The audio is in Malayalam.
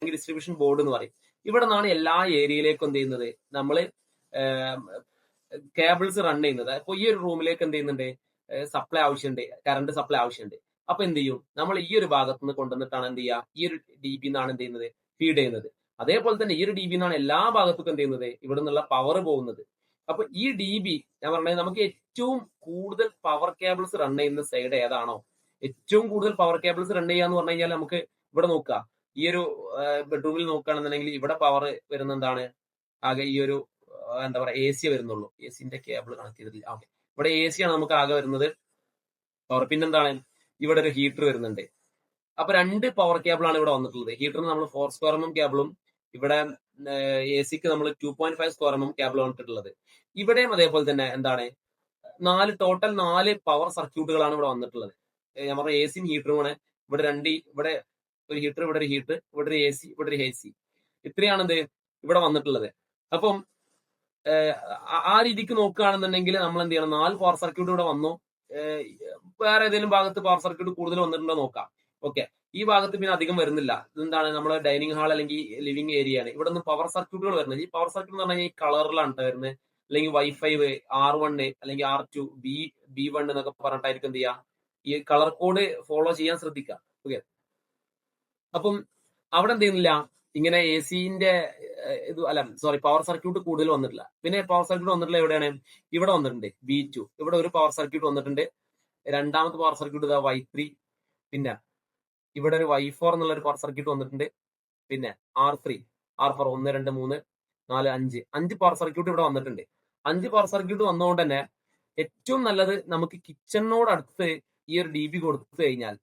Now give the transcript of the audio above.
ഡിസ്ട്രിബ്യൂഷൻ ബോർഡ് എന്ന് പറയും. ഇവിടെ നിന്നാണ് എല്ലാ ഏരിയയിലേക്കും എന്ത് ചെയ്യുന്നത്, നമ്മള് കേബിൾസ് റൺ ചെയ്യുന്നത്. അപ്പൊ ഈ ഒരു റൂമിലേക്ക് എന്ത് ചെയ്യുന്നുണ്ട്, സപ്ലൈ ആവശ്യമുണ്ട്, കറണ്ട് സപ്ലൈ ആവശ്യമുണ്ട്. അപ്പൊ എന്ത് ചെയ്യും, നമ്മൾ ഈ ഒരു ഭാഗത്ത് നിന്ന് കൊണ്ടുവന്നിട്ടാണ് എന്ത് ചെയ്യുക, ഈ ഒരു DB എന്നാണ് എന്ത് ചെയ്യുന്നത്, ഫീഡ് ചെയ്യുന്നത്. അതേപോലെ തന്നെ ഈ ഒരു DB എന്നാണ് എല്ലാ ഭാഗത്തേക്കും എന്ത് ചെയ്യുന്നത്, ഇവിടെ നിന്നുള്ള പവർ പോകുന്നത്. അപ്പൊ ഈ DB ഞാൻ പറഞ്ഞത്, നമുക്ക് ഏറ്റവും കൂടുതൽ പവർ കേബിൾസ് റൺ ചെയ്യുന്ന സൈഡ് ഏതാണോ, ഏറ്റവും കൂടുതൽ പവർ കേബിൾസ് റൺ ചെയ്യാന്ന് പറഞ്ഞു കഴിഞ്ഞാൽ നമുക്ക് ഇവിടെ നോക്കുക, ഈ ഒരു ബെഡ്റൂമിൽ നോക്കുകയാണെന്നുണ്ടെങ്കിൽ ഇവിടെ പവർ വരുന്ന എന്താണ്, ആകെ ഈ ഒരു എന്താ പറയാ AC വരുന്നുള്ളൂ. ACന്റെ കേബിൾ കണക്ട് ചെയ്തിട്ടില്ല. ഓക്കെ, ഇവിടെ AC ആണ് നമുക്ക് ആകെ വരുന്നത് പവർ. പിന്നെന്താണ്, ഇവിടെ ഒരു ഹീറ്റർ വരുന്നുണ്ട്. അപ്പൊ 2 പവർ കേബിളാണ് ഇവിടെ വന്നിട്ടുള്ളത്. ഹീറ്ററിന് നമ്മൾ 4 സ്ക്വയർ mm കേബിളും ഇവിടെ AC-ക്ക് നമ്മൾ 2.5 സ്ക്വയർ mm കേബിൾ വന്നിട്ടുള്ളത്. ഇവിടെയും അതേപോലെ തന്നെ എന്താണ്, ടോട്ടൽ 4 പവർ സർക്യൂട്ടുകളാണ് ഇവിടെ വന്നിട്ടുള്ളത്. ഞാൻ പറഞ്ഞ AC-യും ഹീറ്ററുമാണ്. ഇവിടെ ഇവിടെ ഒരു ഹീറ്റർ, ഇവിടെ ഒരു ഹീറ്റർ, ഇവിടെ ഒരു AC, ഇവിടെ ഒരു AC. ഇത്രയാണെന്ത് ഇവിടെ വന്നിട്ടുള്ളത്. അപ്പം ആ രീതിക്ക് നോക്കുകയാണെന്നുണ്ടെങ്കിൽ നമ്മൾ എന്ത് ചെയ്യണം, 4 പവർ സർക്യൂട്ട് ഇവിടെ വന്നു. വേറെ ഏതെങ്കിലും ഭാഗത്ത് പവർ സർക്യൂട്ട് കൂടുതൽ വന്നിട്ടുണ്ടോ നോക്കാം. ഓക്കെ, ഈ ഭാഗത്ത് പിന്നെ അധികം വരുന്നില്ല. ഇതെന്താണ്, നമ്മുടെ ഡൈനിങ് ഹാൾ അല്ലെങ്കിൽ ലിവിംഗ് ഏരിയ ആണ്. ഇവിടെ നിന്ന് പവർ സർക്യൂട്ടുകൾ വരുന്നത്. ഈ പവർ സർക്യൂട്ട് എന്ന് പറഞ്ഞാൽ ഈ കളറിലാണ് വരുന്നത്. അല്ലെങ്കിൽ Wi-Fi R1 അല്ലെങ്കിൽ R2 B1 എന്നൊക്കെ പറഞ്ഞിട്ടായിരിക്കും എന്ത് ചെയ്യുക, ഈ കളർ കോഡ് ഫോളോ ചെയ്യാൻ ശ്രദ്ധിക്കുക. ഓക്കെ, അപ്പം അവിടെ എന്ത് ചെയ്യുന്നില്ല, ഇങ്ങനെ AC-ന്റെ പവർ സർക്യൂട്ട് കൂടുതൽ വന്നിട്ടില്ല. പിന്നെ പവർ സർക്യൂട്ട് വന്നിട്ടുള്ള എവിടെയാണ്, ഇവിടെ വന്നിട്ടുണ്ട് B2. ഇവിടെ ഒരു പവർ സർക്യൂട്ട് വന്നിട്ടുണ്ട്. രണ്ടാമത്തെ പവർ സർക്യൂട്ട് ഇതാ Y3. പിന്നെ ഇവിടെ ഒരു Y4 എന്നുള്ള ഒരു പവർ സർക്യൂട്ട് വന്നിട്ടുണ്ട്. പിന്നെ R3 R4 1 2 3 4 5 പവർ സർക്യൂട്ട് ഇവിടെ വന്നിട്ടുണ്ട്. 5 പവർ സർക്യൂട്ട് വന്നതുകൊണ്ട് തന്നെ ഏറ്റവും നല്ലത് നമുക്ക് കിച്ചണിനോട് അടുത്ത് ഈ ഒരു DB കൊടുത്തു കഴിഞ്ഞാൽ